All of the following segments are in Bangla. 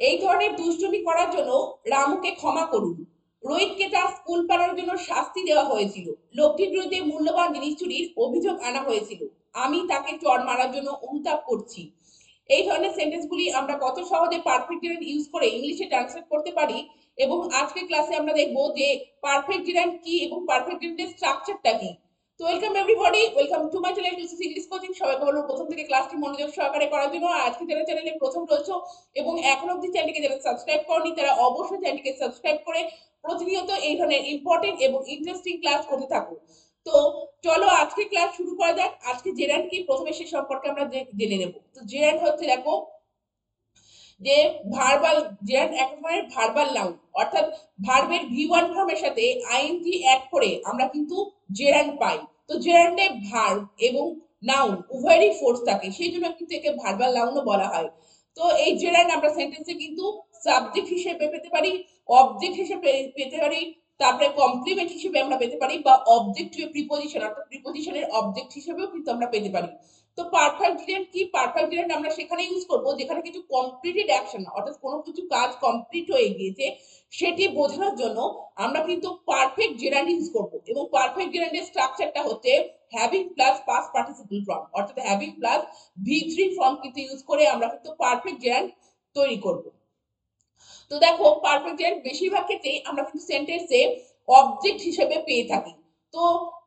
এই ধরনের দুষ্টুমি করার জন্য রামুকে ক্ষমা করুন। রোহিতকে তার স্কুল পালানোর জন্য শাস্তি দেওয়া হয়েছিল। লোকটির বিরুদ্ধে মূল্যবান জিনিস চুরির অভিযোগ আনা হয়েছিল। আমি তাকে চড় মারার জন্য অনুতাপ করছি। এই ধরনের সেন্টেন্সগুলি আমরা কত সহজে পারফেক্ট জেরেন্ট ইউজ করে ইংলিশে ট্রান্সলেট করতে পারি, এবং আজকের ক্লাসে আমরা দেখব যে পারফেক্ট জেরেন্ট কি এবং পারফেক্ট জেরেন্টের স্ট্রাকচারটা কি। তো welcome everybody, welcome to my channel Tusi English coaching. সবাইকে বলবো প্রথম থেকে ক্লাসটি মনোযোগ সহকারে করার জন্য। আর আজকে যারা চ্যানেলে প্রথম রয়েছে এবং এখন অবধি চ্যানেলটিকে যারা সাবস্ক্রাইব করনি তারা অবশ্যই চ্যানেলটিকে সাবস্ক্রাইব করে প্রতিনিয়ত এই ধরনের ইম্পর্টেন্ট এবং ইন্টারেস্টিং ক্লাস করতে থাকো। তো চলো আজকে ক্লাস শুরু করা যাক। আজকে জেরান্ড কি প্রথমে সে সম্পর্কে আমরা জেনে নেব। তো জেরান্ড হচ্ছে, দেখো, যে ভার্বাল, জেরান্ড এক ধরনের ভার্বাল নাউন, অর্থাৎ ভার্বের ভি1 ফর্মের সাথে আইএনজি অ্যাড করে আমরা কিন্তু জেরান্ড পাই। তো জেরান্ডে ভার্ব এবং নাউন উভয়েরই ফোর্স থাকে, সেই জন্য কিন্তু একে ভার্বাল নাউনও বলা হয়। তো এই জেরান্ড আমরা সেন্টেন্সে কিন্তু সাবজেক্ট হিসেবে পেতে পারি, অবজেক্ট হিসেবে পেতে পারি, তারপরে কমপ্লিমেন্ট হিসেবে আমরা পেতে পারি, বা অবজেক্ট প্রিপোজিশন অর্থাৎ প্রিপোজিশনের অবজেক্ট হিসেবেও কিন্তু আমরা পেতে পারি। তো পারফেক্ট জেরেন্ট কি? পারফেক্ট জেরেন্ট আমরা সেখানে ইউজ করব যেখানে কিছু কমপ্লিটেড অ্যাকশন, অর্থাৎ কোনো কিছু কাজ কমপ্লিট হয়ে গিয়েছে সেটি বোঝানোর জন্য আমরা কিন্তু পারফেক্ট জেরান্ট ইউজ করব। এবং পারফেক্ট জেরান্টের স্ট্রাকচারটা হচ্ছে having plus past participle form, অর্থাৎ হ্যাভিং প্লাস ভি3 ফর্ম কিন্তু ইউজ করে আমরা কিন্তু পারফেক্ট জেরান্ট তৈরি করব। তো দেখো, পারফেক্ট জেন্স বেশিরভাগ ক্ষেত্রেই আমরা কিন্তু সেন্টেন্সে অবজেক্ট হিসেবে পেয়ে থাকি। তো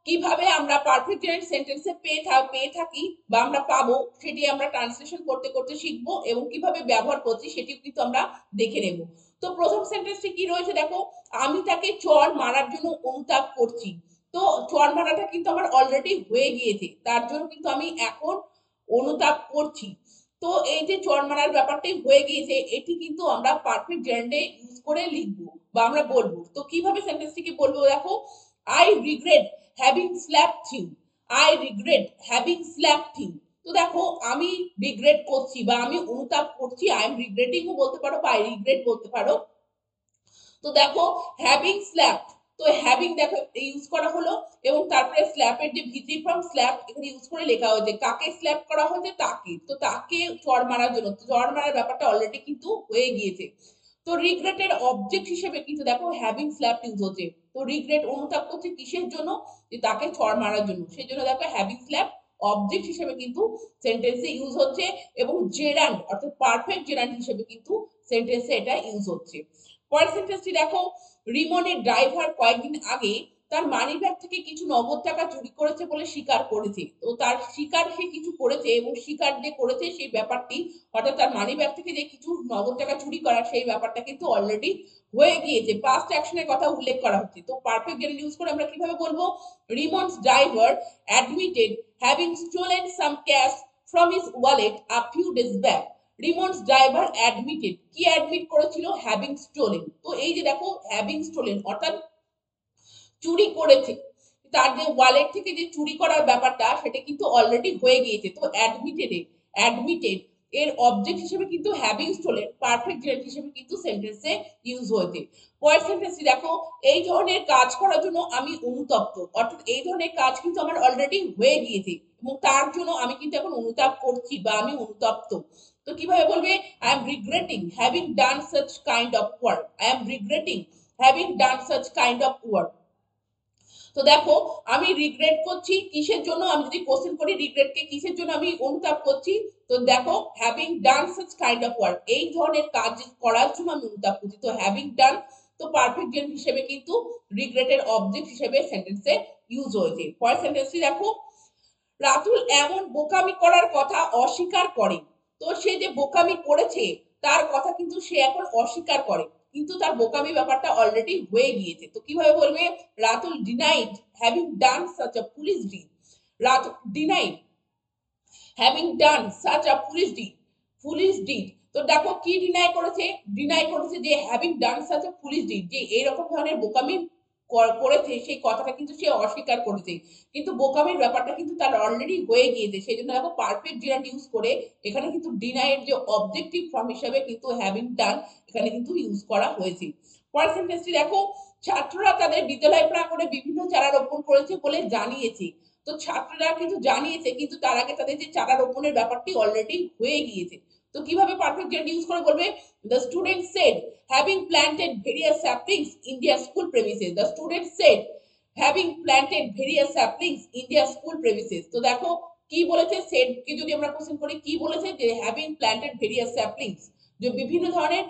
কিভাবে আমরা পারফেক্ট জেন্স সেন্টেন্সে পেয়ে থাকি বা আমরা পাবো, সেটি আমরা ট্রান্সলেশন করতে করতে শিখবো, এবং কিভাবে ব্যবহার করছি সেটিও কিন্তু আমরা দেখে নেব। তো প্রথম সেন্টেন্সটি কি রয়েছে দেখো, আমি তাকে চড় মারার জন্য অনুতাপ করছি। তো চড় মারাটা কিন্তু আমার অলরেডি হয়ে গিয়েছে, তার জন্য কিন্তু আমি এখন অনুতাপ করছি। তো এই যে চড় মারার ব্যাপারটাই হয়ে গিয়েছে, এটি কিন্তু আমরা পারফেক্ট জেন্ডে ইউজ করে লিখবো বা আমরা বলবো। তো কিভাবে সেন্টেন্সটিকে বলবো দেখো, I regret having slapped him. I regret having slapped him. তো দেখো, আমি রিগ্রেট করছি বা আমি অনুতাপ করছি, আই এম রিগ্রেটিংও বলতে পারো বা আই রিগ্রেট বলতে পারো। তো দেখো, হ্যাভিং স্ল্যাপড, তো হ্যাভিং দেখো ইউজ করা হলো, এবং তারপরে স্ল্যাপের যে ভিত্তি ফ্রম স্ল্যাপ এখানে ইউজ করে লেখা হয়েছে, কাকে স্ল্যাপ করা হয়েছে? তাকে। তো তাকে চড় মারার জন্য, চড় মারার ব্যাপারটা অলরেডি কিন্তু হয়ে গিয়েছে। তো রিগ্রেটের অবজেক্ট হিসেবে কিন্তু দেখো হ্যাভিং স্ল্যাপ ইউজ হচ্ছে। তো রিগ্রেট অনুতাপ করছে কিসের জন্য? যে তাকে চড় মারার জন্য, সেই জন্য দেখো হ্যাভিং স্ল্যাপ অবজেক্ট হিসেবে কিন্তু সেন্টেন্সে ইউজ হচ্ছে, এবং জেরান্ড অর্থাৎ পারফেক্ট জেরান্ড হিসেবে কিন্তু সেন্টেন্সে এটা ইউজ হচ্ছে। পরের সেন্টেন্সটি দেখো, রিমনের ড্রাইভার কয়েকদিন আগে তার মানিব্যাগ থেকে কিছু নগদ টাকা চুরি করেছে বলে স্বীকার করেছে। তো তার স্বীকার সে কিছু করেছে, এবং স্বীকার যে করেছে সেই ব্যাপারটি, অর্থাৎ তার মানিব্যাগ থেকে যে কিছু নগদ টাকা চুরি করা, সেই ব্যাপারটা কিন্তু অলরেডি হয়ে গিয়েছে, পাস্ট অ্যাকশনের কথা উল্লেখ করা হচ্ছে। তো পারফেক্ট জেনে ইউজ করে আমরা কিভাবে বলবো, Rimon's driver admitted having stolen some cash from his wallet a few days back. Rimon's driver admitted, কি অ্যাডমিট করেছিল? Having stolen. তো এই যে দেখো হ্যাভিং স্টোলেন অর্থাৎ চুরি করেছে, তার যে ওয়ালেট থেকে যে চুরি করার ব্যাপারটা সেটা কিন্তু অলরেডি হয়ে গিয়েছে। তো অ্যাডমিটেড এর অবজেক্ট হিসেবে কিন্তু হ্যাভিং স্টোলেন পারফেক্ট জেন্ট হিসেবে কিন্তু সেন্টেন্সে ইউজ হয়েছে। পরের সেন্টেন্সটি দেখো, এই ধরনের কাজ করার জন্য আমি অনুতপ্ত, অর্থাৎ এই ধরনের কাজ কিন্তু আমার অলরেডি হয়ে গিয়েছে এবং তার জন্য আমি কিন্তু এখন অনুতাপ করছি বা আমি অনুতপ্ত। তো কিভাবে বলবে, I am regretting having done such kind of work. I am regretting having done such kind of work. তো দেখো, আমি রিগ্রেট করছি কিসের জন্য? আমি যদি কোশ্চেন করি রিগ্রেটকে কিসের জন্য আমি অনুতাপ করছি, তো দেখো having done such kind of work, এই ধরনের কাজ করার জন্য আমি অনুতাপ করছি। তো হ্যাভিং ডান, তো পারফেক্ট জেন হিসেবে কিন্তু রিগ্রেটের অবজেক্ট হিসেবে সেন্টেন্সে ইউজ হয়েছে। পরের সেন্টেন্সটি দেখো, রাতুল এমন বোকামি করার কথা অস্বীকার করে। তো সে যে বোকামি করেছে তার কথা কিন্তু সে এখন অস্বীকার করে, কিন্তু তার বোকামি ব্যাপারটা অলরেডি হয়ে গিয়েছে। তো কিভাবে বলবে, Ratul denied having done such a police did. Ratul denied having done such a police did. তো দেখো কি ডিনাই করেছে? ডিনাই করেছে যে having done such a police did, যে এইরকম ধরনের বোকামি করেছে সেই কথাটা কিন্তু সে অস্বীকার করেছে, কিন্তু বোকামির ব্যাপারটা কিন্তু তার অলরেডি হয়ে গিয়েছে। সেই জন্য দেখো পারফেক্ট জেরান্ড ইউজ করে এখানে কিন্তু ডিনাইয়ের যে অবজেক্টিভ ফর্ম হিসেবে কিন্তু হ্যাভিং ডান এখানে কিন্তু ইউজ করা হয়েছে। পরের সেন্টেন্সটি দেখো, ছাত্ররা তাদের বিদ্যালয় প্রাঙ্গণে বিভিন্ন চারা রোপণ করেছে বলে জানিয়েছে। তো ছাত্ররা কিন্তু জানিয়েছে, কিন্তু তার আগে তাদের যে চারা রোপণের ব্যাপারটি অলরেডি হয়ে গিয়েছে। তো কিভাবে পারফেক্ট জেন্ট ইউজ করে বলবে, the student said having planted various saplings in their school premises. The student said having planted various saplings in their school premises. তো দেখো কি বলেছে, সেড কে যদি আমরা কোশ্চেন করি কি বলেছে, যে হ্যাভিং প্ল্যান্টেড ভেরিয়াস স্যাপলিংস, যে বিভিন্ন ধরনের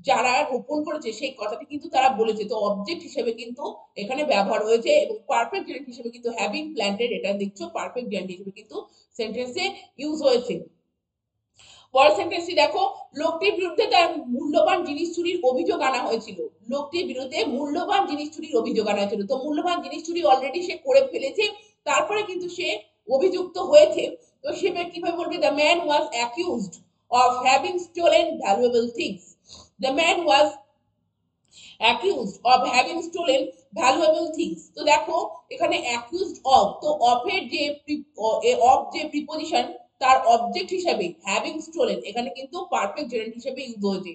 যারা রোপণ করেছে সেই কথাটি কিন্তু তারা বলেছে। তো অবজেক্ট হিসেবে কিন্তু এখানে ব্যবহার হয়েছে এবং পারফেক্ট জেন্ট হিসেবে কিন্তু হ্যাভিং প্ল্যান্টেড, এটা দেখছো পারফেক্ট জেন্ট হিসেবে কিন্তু সেন্টেন্সে ইউজ হয়েছে। পরের সেন্টেন্সটি দেখো, লোকটির বিরুদ্ধে তার মূল্যবান জিনিস চুরির অভিযোগ আনা হয়েছিল। লোকটির বিরুদ্ধে মূল্যবান জিনিস চুরির অভিযোগ আনা হয়েছিল। তো মূল্যবান জিনিস চুরি অলরেডি সে করে ফেলেছে, তারপরে কিন্তু সে অভিযুক্ত হয়েছে। তো সে কিভাবে বলবে, the man was accused of having stolen valuable things. The man was accused of having stolen valuable things। তো দেখো এখানে accused of, তো of এর যে of যে প্রিপজিশন তার অবজেক্ট হিসেবে having stolen এখানে কিন্তু পারফেক্ট জেরেন্ট হিসেবে ইউজ হয়েছে।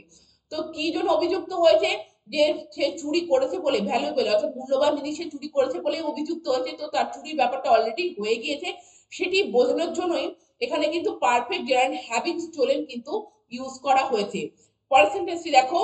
তো কি জন্য অভিযুক্ত হয়েছে, যে সে চুরি করেছে বলে, ভ্যালুয়েবল অর্থাৎ মূল্যবান জিনিস সে চুরি করেছে বলে অভিযুক্ত হয়েছে। তো তার চুরির ব্যাপারটা অলরেডি হয়ে গিয়েছে, সেটি বোঝানোর জন্যই এখানে কিন্তু পারফেক্ট জেরেন্ট হ্যাভিং স্টোলেন কিন্তু ইউজ করা হয়েছে। পরের সেন্টেন্সটি দেখো,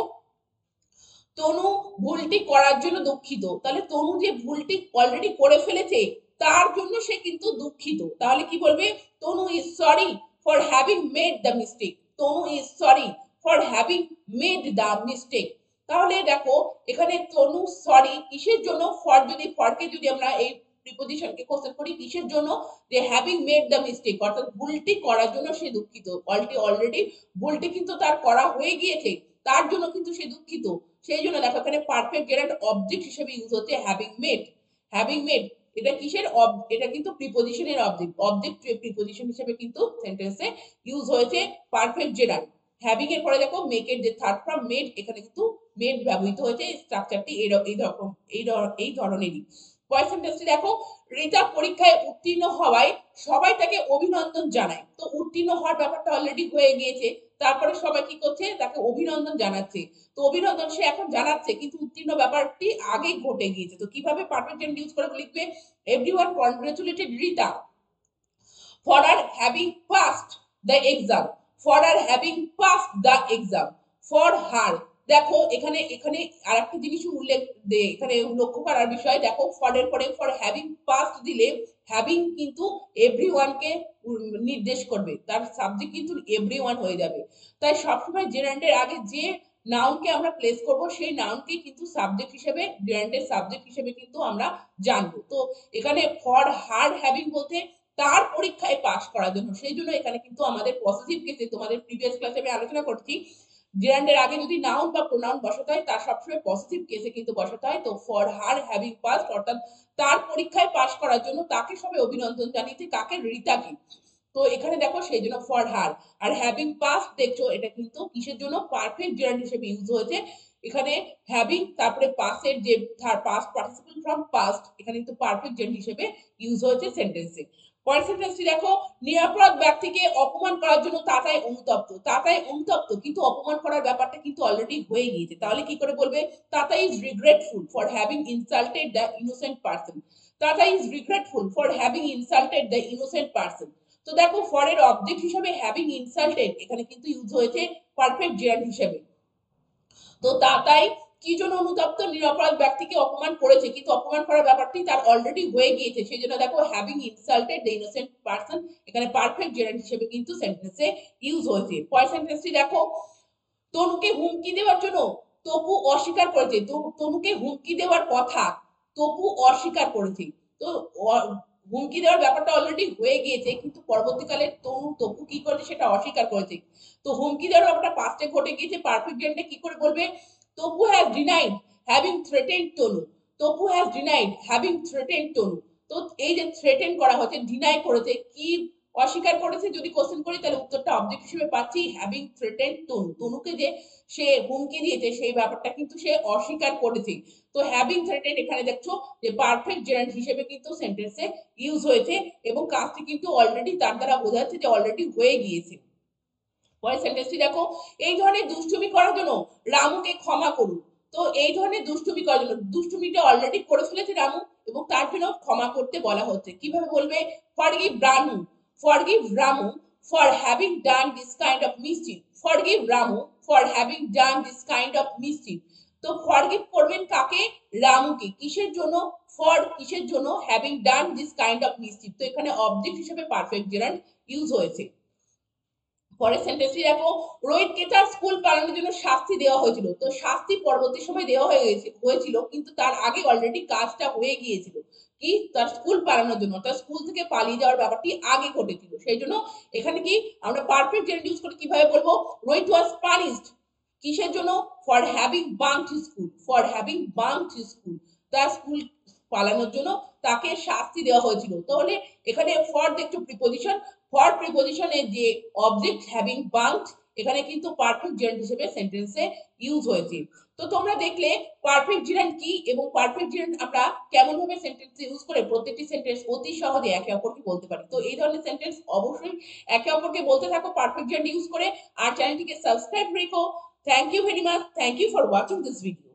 তনু ভুলটি করার জন্য দুঃখিত। তাহলে তনু যে ভুলটি অলরেডি করে ফেলেছে তার জন্য সে কিন্তু দুঃখিত। তাহলে কি বলবে, Tanu is sorry for having made the mistake. Tanu is sorry for having made the mistake. তাহলে দেখো এখানে তনু সরি কিসের জন্য, ফর যদি ফরকে যদি আমরা এই প্রিপজিশনকে কোশ্চেন করি কিসের জন্য, যে হ্যাভিং মেড দ্য মিস্টেক অর্থাৎ ভুলটি করার জন্য সে দুঃখিত। অলরেডি ভুলটি কিন্তু তার করা হয়ে গিয়েছে, তার জন্য কিন্তু সে দুঃখিত। সেই জন্য দেখো এখানে পারফেক্ট জেরান্ট অবজেক্ট হিসেবে ইউজ হচ্ছে হ্যাভিং মেড। হ্যাভিং মেড এটা কিসের, এটা কিন্তু প্রিপজিশনের অবজেক্ট, অবজেক্ট প্রিপজিশন হিসেবে কিন্তু সেন্টেন্সে ইউজ হয়েছে পারফেক্ট জেরান্ট। হ্যাভিং এর পরে দেখো মেক এর যে থার্ড ফর্ম মেড, এখানে কিন্তু মেড ব্যবহৃত হয়েছে। স্ট্রাকচারটি এই ধরনেরই। পরের সেন্টেন্সটি দেখো, রিতা পরীক্ষায় উত্তীর্ণ হওয়ায় সবাই তাকে অভিনন্দন জানায়। তো উত্তীর্ণ হওয়ার ব্যাপারটা অলরেডি হয়ে গিয়েছে, তারপরে সবাই কি করছে, তাকে অভিনন্দন জানাচ্ছে। তো অভিনন্দন সে এখন জানাচ্ছে, কিন্তু উত্তীর্ণ ব্যাপারটি আগে ঘটে গিয়েছে। তো কিভাবে পারফেক্ট টেন্স ইউজ করে লিখবে, everyone কনগ্রাচুলেটেড Rita for her having passed the exam, for her having passed the exam, for her। দেখো এখানে এখানে আরেকটা জিনিস উল্লেখ এখানে লক্ষ্য করার বিষয়, দেখো ফর এর পরে ফর হ্যাভিং পাস্ট দিলে হ্যাভিং কিন্তু এভরিওয়ান কে নির্দেশ করবে, তার সাবজেক্ট কিন্তু এভরিওয়ান হয়ে যাবে। তাই সবসময় জেরান্ডের আগে যে নাউনকে আমরা প্লেস করব সেই নাউনকে কিন্তু সাবজেক্ট হিসেবে, জেরান্ডের সাবজেক্ট হিসেবে কিন্তু আমরা জানবো। তো এখানে ফর হার হ্যাভিং বলতে তার পরীক্ষায় পাস করার জন্য, সেই জন্য এখানে কিন্তু আমাদের পজিটিভ কেসে, তোমাদের প্রিভিয়াস ক্লাসে আমি আলোচনা করছি, জেরান্ডের আগে যদি নাউন বা প্রোনাউন বসাতে হয় তার সবসময় পজিটিভ কেসে কিন্তু বসাতে হয়। তো ফর হার হ্যাভিং পাসড অর্থাৎ তার পরীক্ষায় পাস করার জন্য তাকে সবাই অভিনন্দন জানিয়েছে, কাকে, রিতাকে। তো এখানে দেখো সেই জন্য for her. Are having pass দেখছো এটা কিন্তু কিসের জন্য, পারফেক্ট জেরান্ড হিসেবে ইউজ হয়েছে। এখানে হ্যাভিং তারপরে পাসের যে পাস্ট পার্টিসিপল ফ্রম পাস্ট, এখানে কিন্তু পারফেক্ট জেরান্ড হিসেবে ইউজ হয়েছে সেন্টেন্সে। পরের সেন্টেন্সটি দেখো, নিরাপরাধ ব্যক্তিকে অপমান করার জন্য তাতাই অনুতপ্ত। তাতাই অনুতপ্ত, কিন্তু অপমান করার ব্যাপারটা কিন্তু অলরেডি হয়ে গিয়েছে। তাহলে কি করে বলবে, Tatai is regretful for having insulted the innocent person. Tatai is regretful for having insulted the innocent person. তো দেখো ফর এর অবজেক্ট হিসেবে হ্যাভিং ইনসাল্টেড এখানে কিন্তু ইউজ হয়েছে পারফেক্ট জেরান্ড হিসেবে। তো তাতাই কি জন্য অনুতপ্ত, নিরপরাধ ব্যক্তিকে অপমান করেছে, কিন্তু অপমান করার ব্যাপারটি তার অলরেডি হয়ে গিয়েছে, সেই জন্য দেখো having insulted the innocent person এখানে পারফেক্ট জেরান্ড হিসেবে কিন্তু সেন্টেন্সে ইউজ হয়েছে। পরের সেন্টেন্সটি দেখো, তনুকে হুমকি দেওয়ার জন্য তপু অস্বীকার করেছে। তনুকে হুমকি দেওয়ার কথা তপু অস্বীকার করেছে। তো হুমকি দেওয়ার ব্যাপারটা অলরেডি হয়ে গিয়েছে, কিন্তু পরবর্তীকালে তপু কি করেছে সেটা অস্বীকার করেছে। তো হুমকি দেওয়ার ব্যাপারটা পাস্টে ঘটে গিয়েছে, পারফেক্ট জেন্ডে কি করে বলবে, Tapu has denied having threatened Tanu. Tapu has denied having threatened Tanu. তো এই যে থ্রেটেন করা হচ্ছে, ডিনাই করেছে, কি অস্বীকার করেছে, যদি কোশ্চেন করি তাহলে উত্তরটা অবজেক্ট হিসেবে পাচ্ছি হ্যাভিং থ্রেটেন্ড তনু। তনুকে যে সে হুমকি দিয়েছে সেই ব্যাপারটা কিন্তু সে অস্বীকার করেছে। তো হ্যাভিং থ্রেটেন্ড এখানে দেখছো যে পারফেক্ট জেরান্ড হিসেবে কিন্তু সেন্টেন্সে ইউজ হয়েছে এবং কাজটি কিন্তু অলরেডি তার দ্বারা বোঝা যাচ্ছে যে অলরেডি হয়ে গিয়েছে। পরের সেন্টেন্সটি দেখো, এই ধরনের দুষ্টুমি করার জন্য রামুকে ক্ষমা করুন। তো এই ধরনের দুষ্টুমি করার জন্য, দুষ্টুমিটা অলরেডি করে ফেলেছে রামু এবং তার জন্য ক্ষমা করতে বলা হচ্ছে। কিভাবে বলবে, forgive Ramu, forgive Ramu for having done this kind of mischief. Forgive Ramu for having done this kind of mischief. তো ফরগিভ করবেন কাকে? রামুকে। কিসের জন্য? ফর কিসের জন্য? Having done this kind of mischief. তো এখানে অবজেক্ট হিসেবে পারফেক্ট জেরান্ড ইউজ হয়েছে। পরের সেন্টেন্সটি দেখো, রোহিতকে তার স্কুল পালানোর জন্য শাস্তি দেওয়া হয়েছিল। তো শাস্তি পরবর্তী সময় দেওয়া হয়েছিল, কিন্তু তার আগে অলরেডি কাজটা হয়ে গিয়েছিল। কি? তার স্কুল পালানোর জন্য, তার স্কুল থেকে পালিয়ে যাওয়ার ব্যাপারটি আগে ঘটেছিল। সেই জন্য এখানে কি আমরা পারফেক্ট জেন্ড ইউজ করে কিভাবে বলবো? রোহিত ওয়াজ পানিশড কিসের জন্য? For having bunked school. For having bunked school, তার স্কুল পালানোর জন্য তাকে শাস্তি দেওয়া হয়েছিল। তাহলে এখানে ফর দেখছো প্রিপোজিশন, ফর প্রিপোজিশনে যে অবজেক্ট হ্যাভিং বাঙ্কড এখানে কিন্তু পারফেক্ট জেরান্ড হিসেবে সেন্টেন্সে ইউজ হয়েছে। তো তোমরা দেখলে পারফেক্ট জেরান্ড কি এবং পারফেক্ট জেরান্ড আমরা কেমন ভাবে সেন্টেন্সে ইউজ করে প্রত্যেকটি সেন্টেন্স অতি সহজে একে অপরকে বলতে পারি। তো এই ধরনের সেন্টেন্স অবশ্যই একে অপরকে বলতে থাকো পারফেক্ট জেরান্ড ইউজ করে, আর চ্যানেলটিকে সাবস্ক্রাইব রেখো। Thank you very much. Thank you for watching this video.